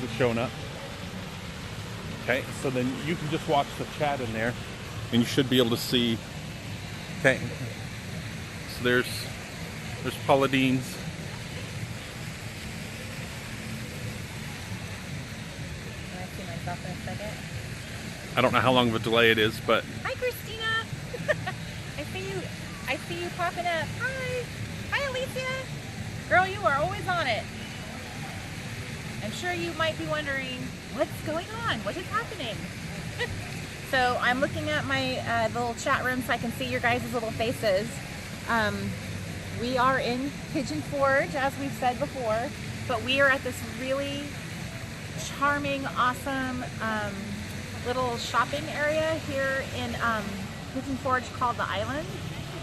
Is it showing up? Okay, so then you can just watch the chat in there, and you should be able to see. Okay, so there's Paula Dean's. Can I see myself in a second? I don't know how long of a delay it is, but hi, Christina. I see you popping up. Hi, Alicia. Girl, you are always on it. I'm sure you might be wondering what's going on. What is happening? So I'm looking at my little chat room so I can see your guys' little faces. We are in Pigeon Forge, as we've said before, but we are at this really charming, awesome little shopping area here in Pigeon Forge called the Island,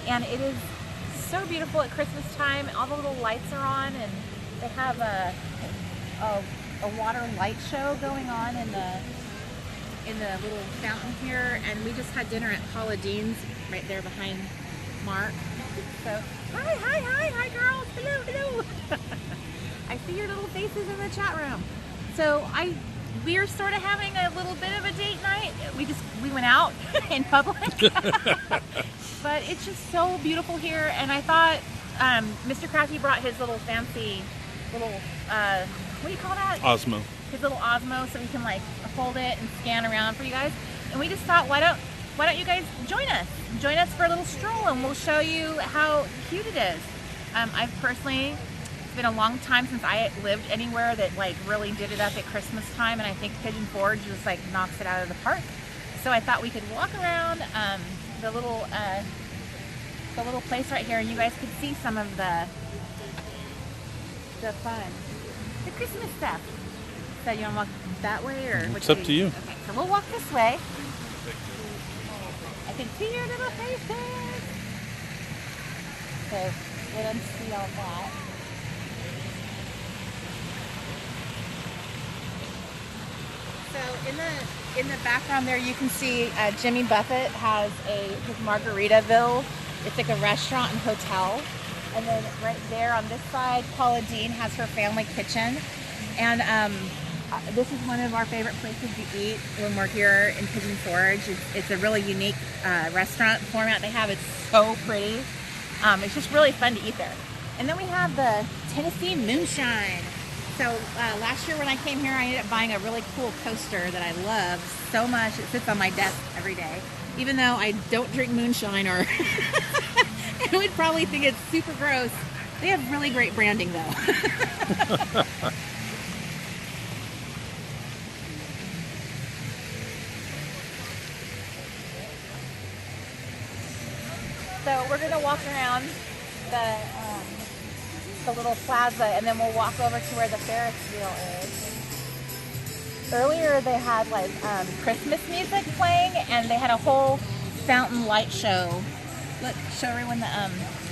and it is so beautiful at Christmas time. All the little lights are on, and they have a water light show going on in the little fountain here, and we just had dinner at Paula Dean's right there behind Mark. So hi girls, hello. I see your little faces in the chat room. So we are sort of having a little bit of a date night. We went out in public, but it's just so beautiful here. And I thought Mr. Crafty brought his little fancy little what do you call that? Osmo. His little Osmo, so we can like hold it and scan around for you guys. And we just thought, why don't you guys join us? Join us for a little stroll, and we'll show you how cute it is. I've personally, it's been a long time since I lived anywhere that like really did it up at Christmas time, and I think Pigeon Forge just like knocks it out of the park. So I thought we could walk around the little place right here, and you guys could see some of the fun, the Christmas stuff. So you want to walk that way, or it's up to you? Okay, so we'll walk this way. I can see your little faces. So let them see all that. So in the background there, you can see Jimmy Buffett has his Margaritaville. It's like a restaurant and hotel. And then right there on this side, Paula Dean has her family kitchen. And this is one of our favorite places to eat when we're here in Pigeon Forge. It's a really unique restaurant format they have. It's so pretty. It's just really fun to eat there. And then we have the Tennessee Moonshine. So last year when I came here, I ended up buying a really cool coaster that I love so much. It sits on my desk every day. Even though I don't drink moonshine, or I would probably think it's super gross. They have really great branding though. So we're going to walk around the little plaza, and then we'll walk over to where the Ferris wheel is. Earlier they had like Christmas music playing, and they had a whole fountain light show. Look, show everyone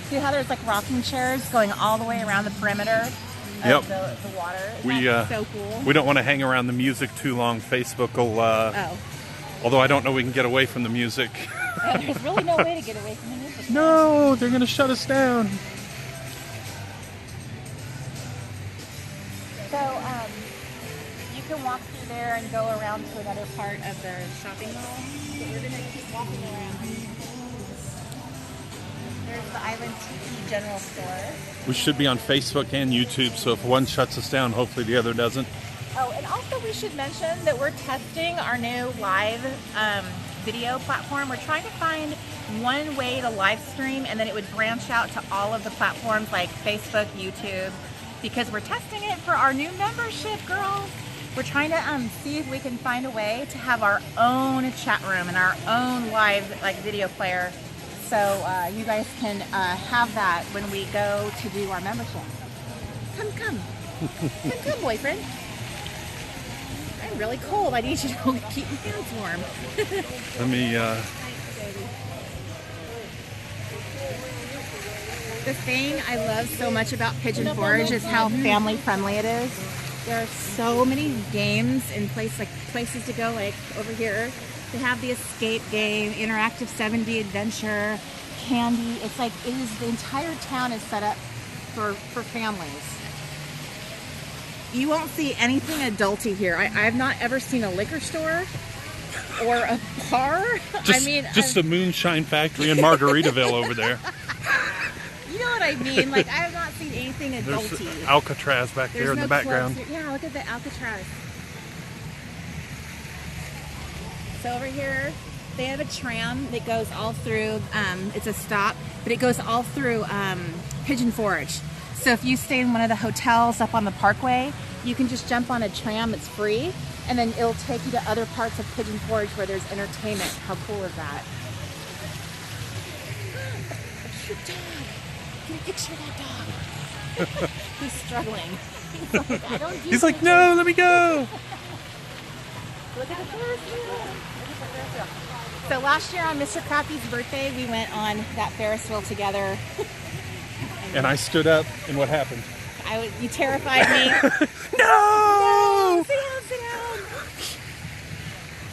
see how there's like rocking chairs going all the way around the perimeter of the water. Isn't that so cool? We don't want to hang around the music too long. Facebook will although I don't know we can get away from the music. Yeah, there's really no way to get away from the music. No, they're going to shut us down. So you can walk through there and go around to another part of the shopping mall. But we're going to keep walking around. There's the Island Tiki General Store. We should be on Facebook and YouTube, so if one shuts us down, hopefully the other doesn't. Oh, and also we should mention that we're testing our new live video platform. We're trying to find one way to live stream, and then it would branch out to all of the platforms like Facebook, YouTube, because we're testing it for our new membership, girls. We're trying to see if we can find a way to have our own chat room and our own live video player, so you guys can have that when we go to do our membership. Come, boyfriend. I'm really cold. I need you to keep my hands warm. Let me. The thing I love so much about Pigeon Forge is how family friendly it is. There are so many games and places to go. Like over here, they have the escape game, interactive 7D adventure, candy. It's like the entire town is set up for families. You won't see anything adulty here. I've not ever seen a liquor store or a bar. Just a moonshine factory in Margaritaville over there. You know what I mean? Like, I have not seen anything adulty. There's Alcatraz back there in the background. Yeah, look at the Alcatraz. So over here, they have a tram that goes all through, it's a stop, but it goes all through Pigeon Forge. So if you stay in one of the hotels up on the parkway, you can just jump on a tram, it's free, and then it'll take you to other parts of Pigeon Forge where there's entertainment. How cool is that? A cute dog. Get a picture of that dog. He's struggling. He's like, no, let me go. Look at the Ferris wheel. So last year on Mr. Crappy's birthday, we went on that Ferris wheel together. And I stood up, and what happened? You terrified me. No! Sit down, sit down.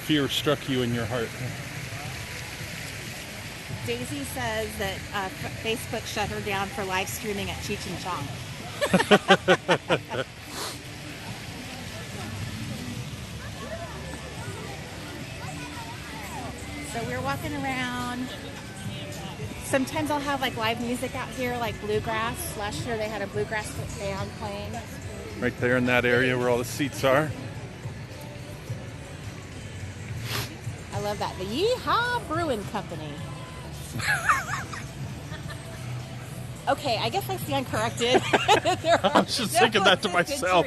Fear struck you in your heart. Daisy says that Facebook shut her down for live streaming at Cheech and Chong. So we're walking around. Sometimes I'll have like live music out here, like bluegrass. Last year they had a bluegrass band playing. Right there in that area where all the seats are. I love that. The Yeehaw Brewing Company. Okay, I guess I stand corrected. I was just thinking that to myself.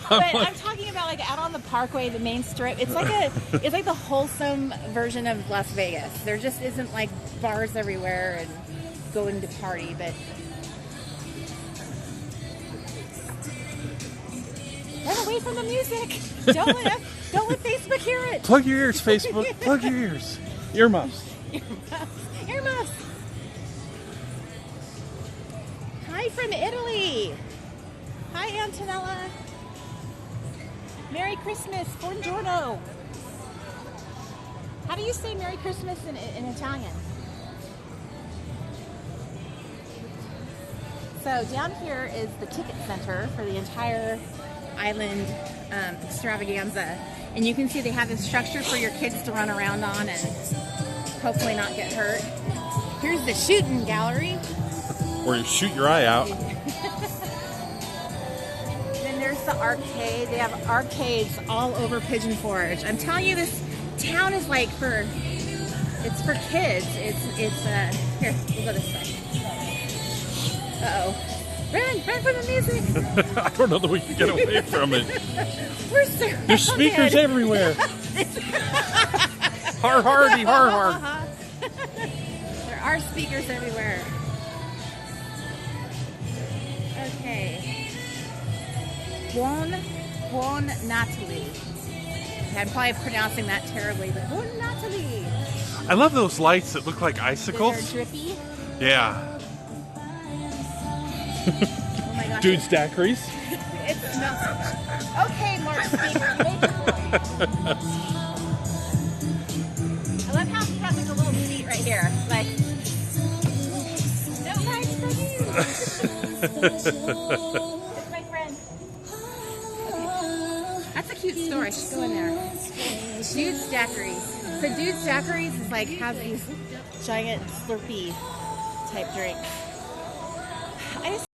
But I'm talking about like out on the Parkway, the main strip. It's like the wholesome version of Las Vegas. There just isn't like bars everywhere and going to party, but run away from the music. Don't let Facebook hear it. Plug your ears, Facebook. Plug your ears. Earmuffs. Earmuffs. Hi from Italy. Hi, Antonella. Merry Christmas. Buongiorno. How do you say Merry Christmas in Italian? So down here is the ticket center for the entire island extravaganza. And you can see they have this structure for your kids to run around on and hopefully not get hurt. Here's the shooting gallery. Where you shoot your eye out. Then there's the arcade. They have arcades all over Pigeon Forge. I'm telling you, this town is like it's for kids. It's here, we'll go this way. Uh-oh. Run for the music. I don't know that we can get away from it. We're surrounded. There's speakers everywhere. Har hardy, har har. There are speakers everywhere. Okay. Buon Natale. Okay, I'm probably pronouncing that terribly, but Buon Natale. I love those lights that look like icicles. They're drippy. Yeah. Oh my gosh. Dude's daiquiris. It smells. Okay, Mark Spieker. I love how it's got like a little seat right here. Like, no rides for you. It's my friend. Okay. That's a cute store. I should go in there. Dude's Daiquiris. So Dude's Daiquiris is like has these giant Slurpee type drinks. I just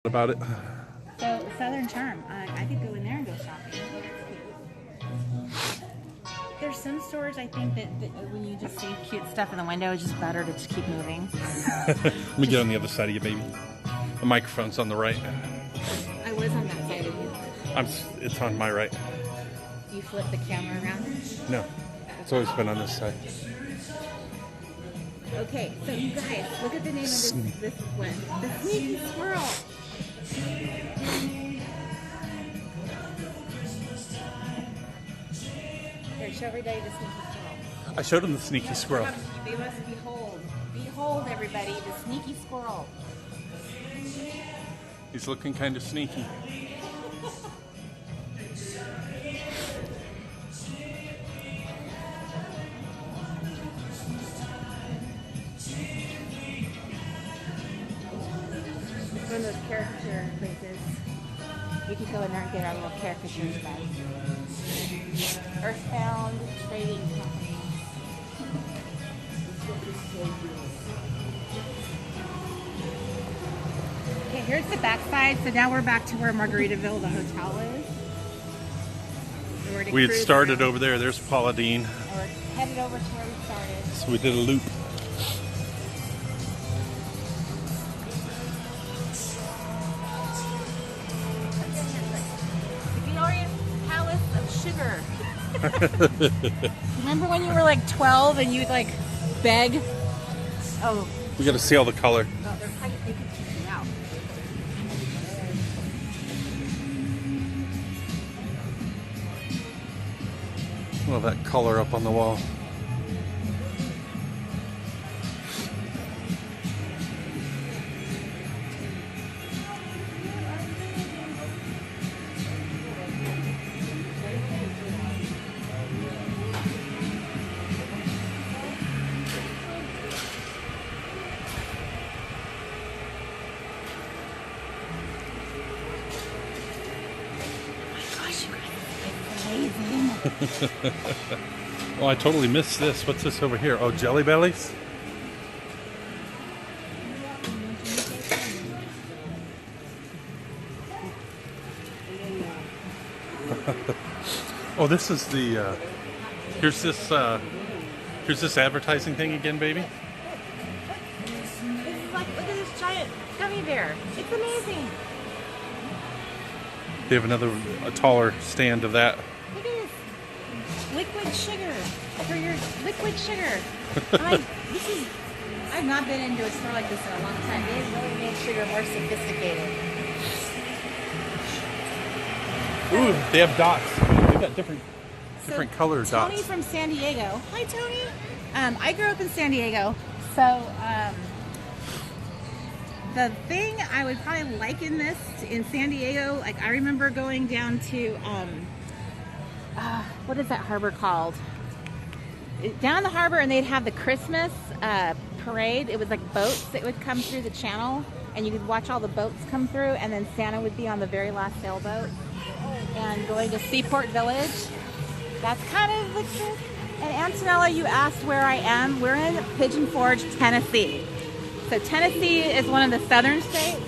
About it. So, Southern Charm. I could go in there and go shopping. There's some stores I think that when you just see cute stuff in the window, it's just better to just keep moving. Let me get on the other side of you, baby. The microphone's on the right. I was on that side of you. It's on my right. You flip the camera around? No, it's always been on this side. Okay, so you guys, look at the name of this one. The Sneaky Squirrel. Here, show everybody the Sneaky Squirrel. I showed him the sneaky squirrel. They must behold everybody, the Sneaky Squirrel. He's looking kind of sneaky. One of those caricature places. We could go in there and get our little caricatures done. Earthbound Trading Company. Okay, here's the backside. So now we're back to where Margaritaville, the hotel is. We had started over there. There's Paula Deen. We're headed over to where we started. So we did a loop. Sugar. Remember when you were like 12 and you'd like beg? Oh. We got to see all the color. Oh, they could keep you out. Well, that color up on the wall. Oh, I totally missed this. What's this over here? Oh, Jelly Bellies? Oh, this is the here's this advertising thing again, baby. This is like, look at this giant gummy bear. It's amazing. They have a taller stand of that. Look at this. Liquid sugar for your liquid sugar. I've not been into a store like this in a long time. They've really made sugar more sophisticated. Ooh, they have dots. They've got different color dots. Tony from San Diego. Hi, Tony. I grew up in San Diego, so the thing I would probably liken this in San Diego, like I remember going down to what is that harbor called? Down the harbor, and they'd have the Christmas parade. It was like boats that would come through the channel, and you could watch all the boats come through, and then Santa would be on the very last sailboat. And going to Seaport Village, that's kind of like this. And Antonella, you asked where I am. We're in Pigeon Forge, Tennessee. So Tennessee is one of the southern states.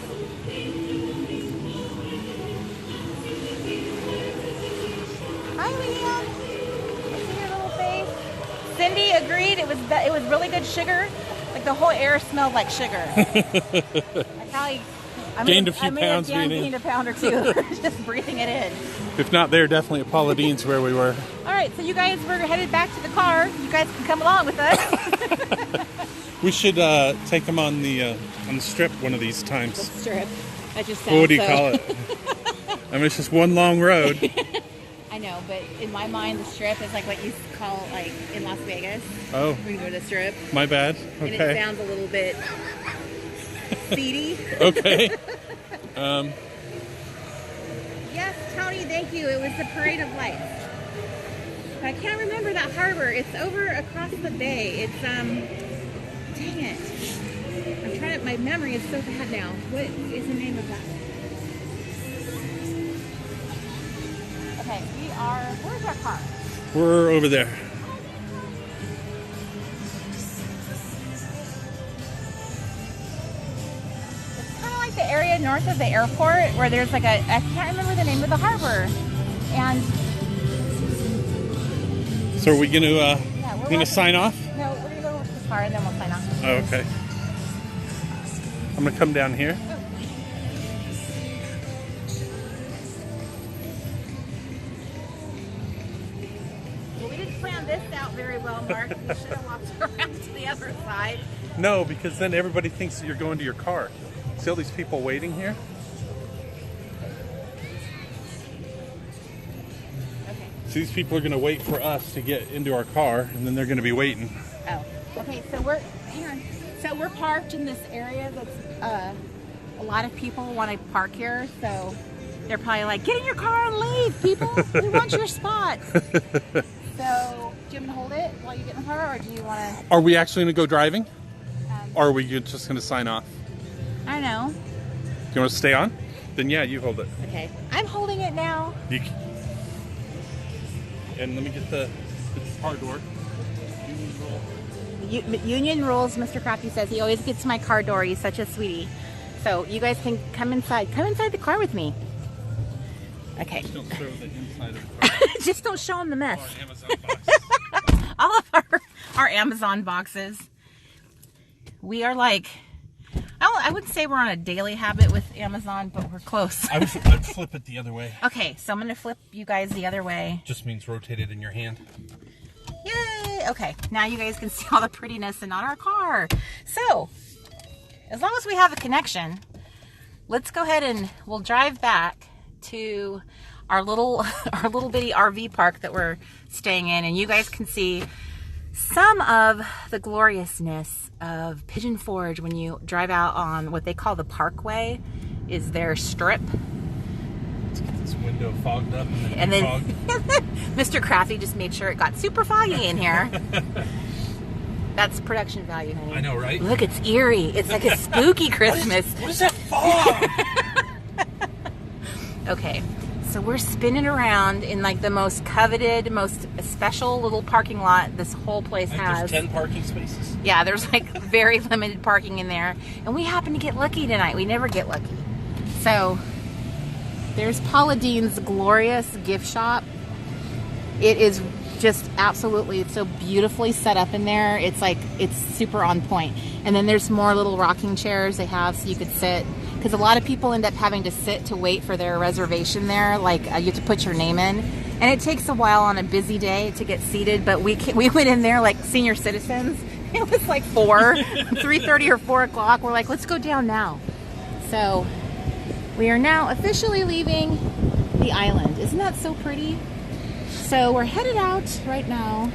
Hi, Liam. I see your little face. Cindy agreed. It was really good sugar. Like the whole air smelled like sugar. I gained a few pounds. Gained a pound or two just breathing it in. If not there, definitely at Paula Deen's where we were. All right, so you guys were headed back to the car. You guys can come along with us. We should take them on the strip one of these times. The strip. I just said. What do you call it? I mean, it's just one long road. I know, but in my mind, the strip is like what you call like in Las Vegas. Oh. We go to the strip. My bad. Okay. And it sounds a little bit seedy. Okay. Yes, Tony, thank you. It was the Parade of Lights. I can't remember that harbor. It's over across the bay. It's dang it. I'm trying to. My memory is so bad now. What is the name of that? Okay, we are. Where's our car? We're over there. It's kind of like the area area north of the airport where there's like I can't remember the name of the harbor. And So are we going to we're gonna sign off? No, we're gonna go with the car and then we'll sign off. Oh, okay. I'm going to come down here. Well, we didn't plan this out very well, Mark. We should have walked around to the other side. No, because then everybody thinks that you're going to your car. See all these people waiting here? Okay. So these people are going to wait for us to get into our car, and then they're going to be waiting. Oh. Okay, so we're parked in this area that's a lot of people want to park here, so they're probably like, get in your car and leave, people. We want your spot. So, do you want me to hold it while you get in the car, or do you want to? Are we actually going to go driving? Or are we just going to sign off? I don't know. Do you want to stay on? Then yeah, you hold it. Okay. I'm holding it now. And let me get the car door. Union rules, Mr. Crafty says. He always gets my car door. He's such a sweetie. So you guys can come inside. Come inside the car with me. Okay. Just don't show the inside of the car. Just don't show them the mess. Our Amazon boxes. All of our Amazon boxes. We are like, I wouldn't say we're on a daily habit with Amazon, but we're close. I'd flip it the other way. Okay, so I'm going to flip you guys the other way. Just means rotate it in your hand. Yay! Okay, now you guys can see all the prettiness and not our car. So, as long as we have a connection, let's go ahead and we'll drive back to our little bitty RV park that we're staying in, and you guys can see some of the gloriousness of Pigeon Forge when you drive out on what they call the parkway. Is their strip. Let's get this window fogged up And then Mr. Crafty just made sure it got super foggy in here. That's production value, honey. I know, right? Look, it's eerie. It's like a spooky Christmas. What is that fog? Okay, so we're spinning around in like the most coveted, most special little parking lot this whole place has. There's 10 parking spaces. Yeah, there's like very limited parking in there. And we happen to get lucky tonight. We never get lucky. So, there's Paula Dean's glorious gift shop. It is just absolutely, it's so beautifully set up in there. It's like, it's super on point. And then there's more little rocking chairs they have so you could sit. Because a lot of people end up having to sit to wait for their reservation there. Like, you have to put your name in. And it takes a while on a busy day to get seated. But we went in there like senior citizens. It was like 3:30 or 4 o'clock. We're like, let's go down now. So, we are now officially leaving the island. Isn't that so pretty? So we're headed out right now.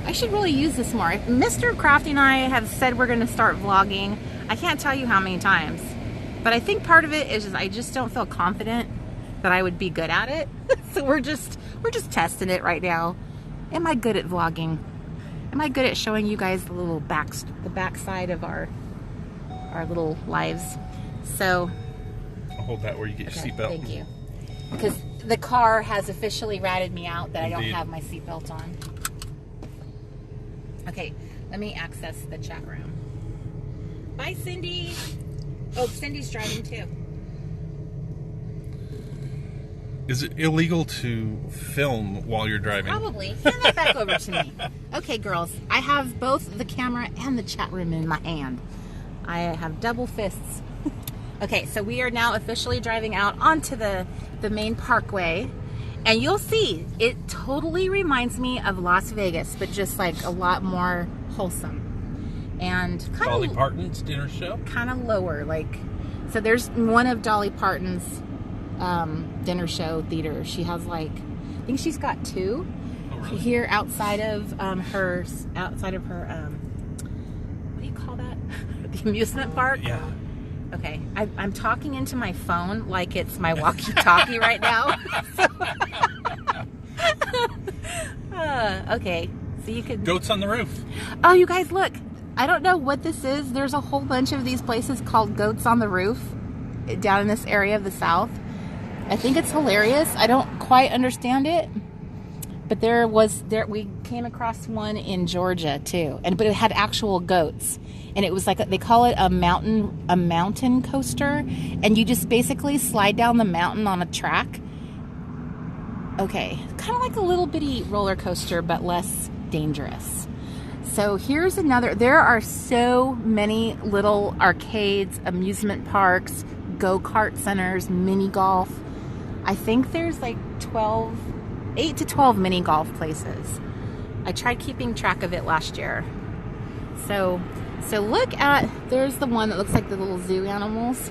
I should really use this more. Mr. Crafty and I have said we're going to start vlogging. I can't tell you how many times. But I think part of it is just I just don't feel confident that I would be good at it. So we're just testing it right now. Am I good at vlogging? Am I good at showing you guys the little backside of our little lives? So I'll hold that where you get your seatbelt. Thank you. Because the car has officially ratted me out that Indeed. I don't have my seatbelt on. Okay, let me access the chat room. Bye, Cindy. Oh, Cindy's driving too. Is it illegal to film while you're driving? Probably. Hand that back over to me. Okay, girls. I have both the camera and the chat room in my hand. I have double fists. Okay, so we are now officially driving out onto the main parkway. And you'll see, it totally reminds me of Las Vegas, but just like a lot more wholesome. And kind Dolly of Parton's dinner show? kind of lower, like, so there's one of Dolly Parton's dinner show theater. She has like, I think she's got two. Oh, really? Here outside of her what do you call that? The amusement park? Yeah. Okay, I'm talking into my phone like it's my walkie-talkie right now. Okay, so you could... Goats on the roof. Oh, you guys, look. I don't know what this is. There's a whole bunch of these places called Goats on the Roof down in this area of the South. I think it's hilarious. I don't quite understand it. But we came across one in Georgia too, but it had actual goats, and it was like they call it a mountain coaster, and you just basically slide down the mountain on a track. Okay, kind of like a little bitty roller coaster, but less dangerous. So here's another. There are so many little arcades, amusement parks, go-kart centers, mini golf. I think there's like 8 to 12 mini golf places. I tried keeping track of it last year. So look at, there's the one that looks like the little zoo animals.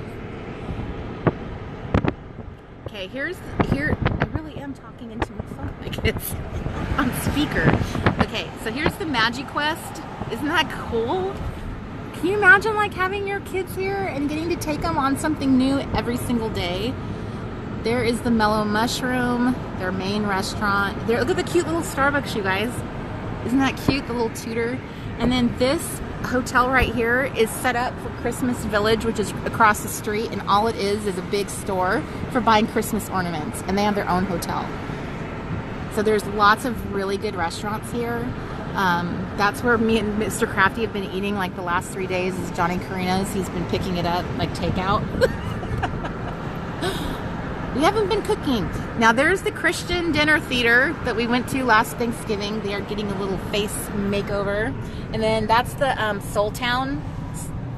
Okay, here, I really am talking into my phone like it's on speaker. Okay, so here's the Magic Quest. Isn't that cool? Can you imagine like having your kids here and getting to take them on something new every single day? There is the Mellow Mushroom, their main restaurant. There, look at the cute little Starbucks, you guys. Isn't that cute, the little Tudor? And then this hotel right here is set up for Christmas Village, which is across the street, and all it is a big store for buying Christmas ornaments, and they have their own hotel. So there's lots of really good restaurants here. That's where me and Mr. Crafty have been eating like the last 3 days is Johnny Carino's. He's been picking it up like takeout. We haven't been cooking. Now there's the Christian Dinner Theater that we went to last Thanksgiving. They are getting a little face makeover. And then that's the Soul Town.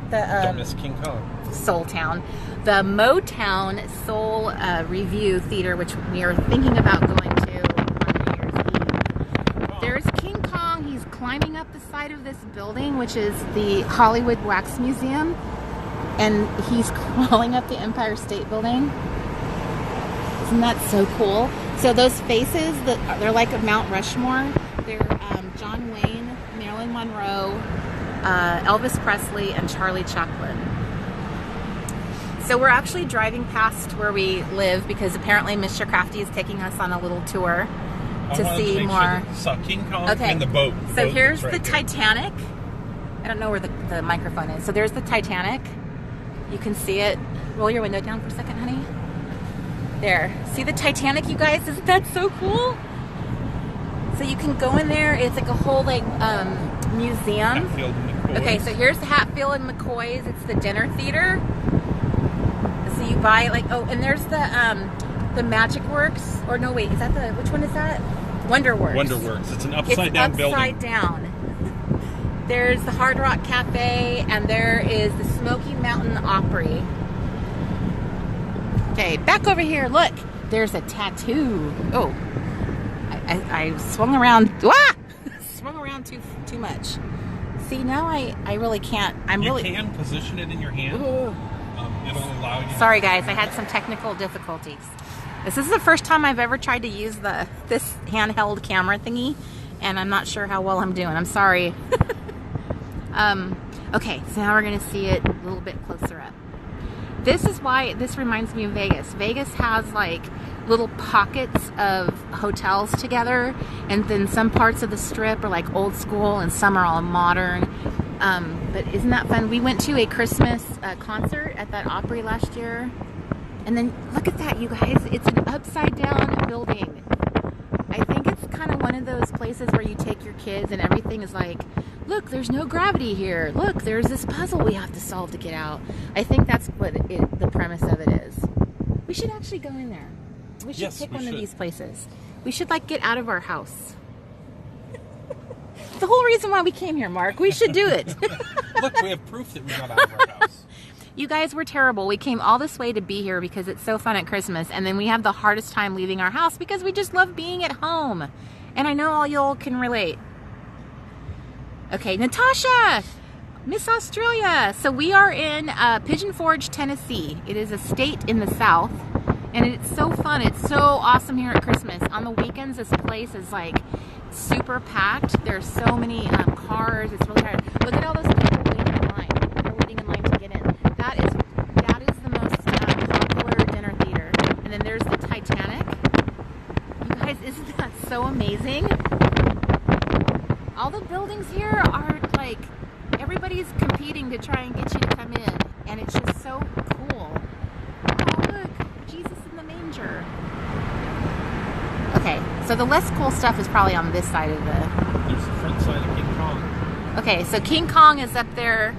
Don't miss King Kong. Soul Town. The Motown Soul Review Theater, which we are thinking about going to on New Year's Eve. There's King Kong. He's climbing up the side of this building, which is the Hollywood Wax Museum. And he's crawling up the Empire State Building. Isn't that so cool? So those faces, they're like a Mount Rushmore. They're John Wayne, Marilyn Monroe, Elvis Presley, and Charlie Chaplin. So we're actually driving past where we live because apparently Mr. Crafty is taking us on a little tour to see more. Saw King Kong in the boat. So here's the Titanic. I don't know where the microphone is. So there's the Titanic. You can see it. Roll your window down for a second, honey. There. See the Titanic, you guys? Isn't that so cool? So you can go in there. It's like a whole like museum. Hatfield and McCoy's. Okay, so here's Hatfield and McCoy's. It's the dinner theater. So you buy like and there's the Magic Works. Or no, wait, is that which one is that? Wonderworks. Wonderworks. It's an upside down building. Upside down. There's the Hard Rock Cafe, and there is the Smoky Mountain Opry. Okay, back over here. Look, there's a tattoo. Oh, I swung around. Ah! Swung around too much. See, now I really can't. You can position it in your hand. It'll allow you. Sorry, guys. I had some technical difficulties. This is the first time I've ever tried to use this handheld camera thingy, and I'm not sure how well I'm doing. I'm sorry. Okay, so now we're gonna see it a little bit closer up. This is why this reminds me of Vegas. Vegas has like little pockets of hotels together, and then some parts of the strip are like old school and some are all modern. But isn't that fun? We went to a Christmas concert at that Opry last year. And then look at that, you guys. It's an upside down building. I think it's kind of one of those places where you take your kids and everything is like, look, there's no gravity here. Look, there's this puzzle we have to solve to get out. I think that's what the premise of it is. We should actually go in there. We should pick one of these places. We should like get out of our house. The whole reason why we came here, Mark. We should do it. Look, we have proof that we got out of our house. You guys were terrible. We came all this way to be here because it's so fun at Christmas, and then we have the hardest time leaving our house because we just love being at home. And I know all y'all can relate. Okay, Natasha, Miss Australia. So we are in Pigeon Forge, Tennessee. It is a state in the South, and it's so fun. It's so awesome here at Christmas. On the weekends, this place is like super packed. There's so many cars. It's really hard. Look at all those people waiting in line. They're waiting in line to get in. That is the most popular dinner theater. And then there's the Titanic. You guys, isn't that so amazing? All the buildings here are like, everybody's competing to try and get you to come in. And it's just so cool. Oh, look, Jesus in the manger. Okay, so So the less cool stuff is probably on this side of the... There's the front side of King Kong. Okay, so King Kong is up there,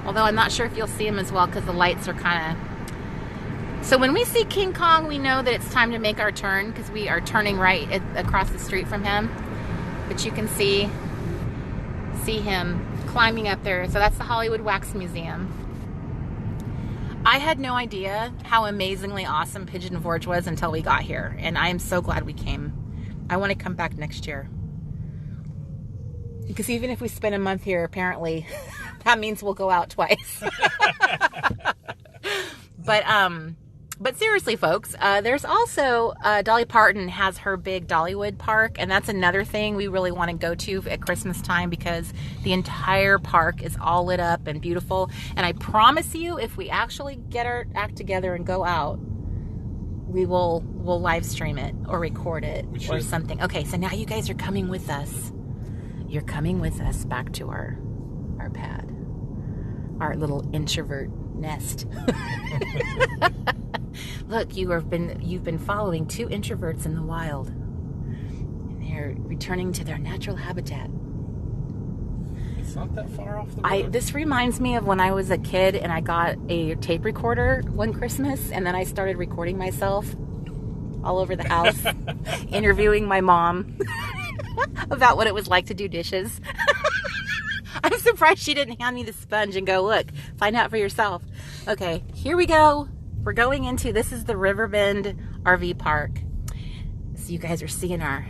although I'm not sure if you'll see him as well because the lights are kind of... So when we see King Kong, we know that it's time to make our turn because we are turning right across the street from him. But you can see him climbing up there. So that's the Hollywood Wax Museum. I had no idea how amazingly awesome Pigeon Forge was until we got here, and I am so glad we came. I want to come back next year. Because even if we spend a month here, apparently, that means we'll go out twice. But seriously, folks, there's also, Dolly Parton has her big Dollywood park, and that's another thing we really want to go to at Christmas time because the entire park is all lit up and beautiful. And I promise you, if we actually get our act together and go out, we'll live stream it or record it or something. Okay, so now you guys are coming with us. You're coming with us back to our pad, our little introvert nest. Look, you've been following two introverts in the wild, and they're returning to their natural habitat. It's not that far off the road. This reminds me of when I was a kid and I got a tape recorder one Christmas, and then I started recording myself all over the house, interviewing my mom about what it was like to do dishes. I'm surprised she didn't hand me the sponge and go, look, find out for yourself. Okay, here we go. We're going into, this is the Riverbend RV Park. So you guys are seeing our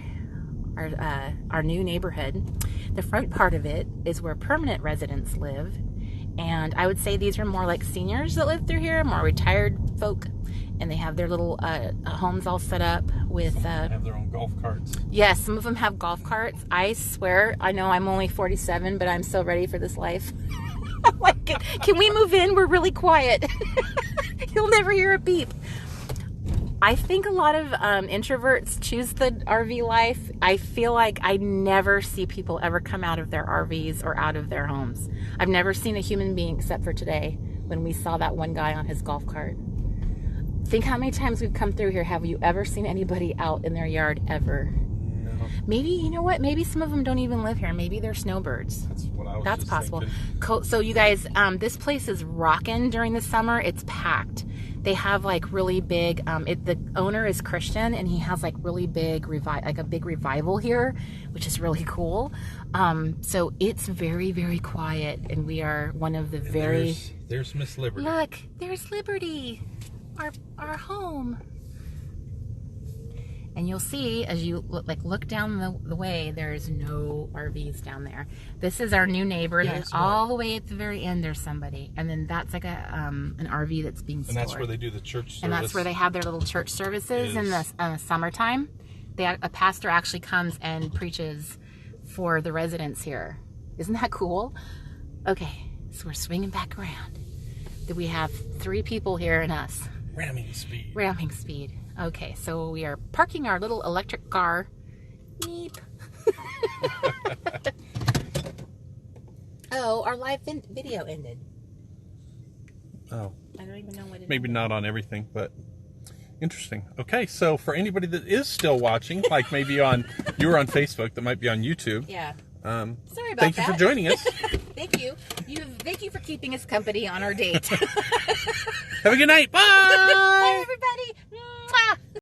new neighborhood. The front part of it is where permanent residents live. And I would say these are more like seniors that live through here, more retired folk. And they have their little homes all set up with... have their own golf carts. Yes, some of them have golf carts. I swear, I know I'm only 47, but I'm so ready for this life. I'm like, can we move in? We're really quiet. You'll never hear a beep. I think a lot of introverts choose the RV life. I feel like I never see people ever come out of their RVs or out of their homes. I've never seen a human being except for today when we saw that one guy on his golf cart. Think how many times we've come through here. Have you ever seen anybody out in their yard ever? No. Maybe, you know what? Maybe some of them don't even live here. Maybe they're snowbirds. That's what I was That's just possible. thinking. So you guys, this place is rocking during the summer. It's packed. They have like really big, the owner is Christian and he has like really big, a big revival here, which is really cool. So it's very, very quiet, and we are one of the very... There's Miss Liberty. Look, there's Liberty, our home. And you'll see as you look down the way, there's no RVs down there. This is our new neighbor. Yeah, And all the way at the very end, there's somebody. And then that's like an RV that's being stored. And that's where they do the church service. And that's where they have their little church services in the summertime. A pastor actually comes and preaches for the residents here. Isn't that cool? Okay, so we're swinging back around. We have 3 people here and us. Ramming speed. Ramming speed. Okay, so we are parking our little electric car. Beep. Oh, our live video ended. Oh. I don't even know what it Maybe not on everything, but interesting. Okay, so for anybody that is still watching, like maybe you were on Facebook, that might be on YouTube. Yeah. Sorry about Thank you for joining us. Thank you. Thank you for keeping us company on our date. Have a good night. Bye. Bye, everybody.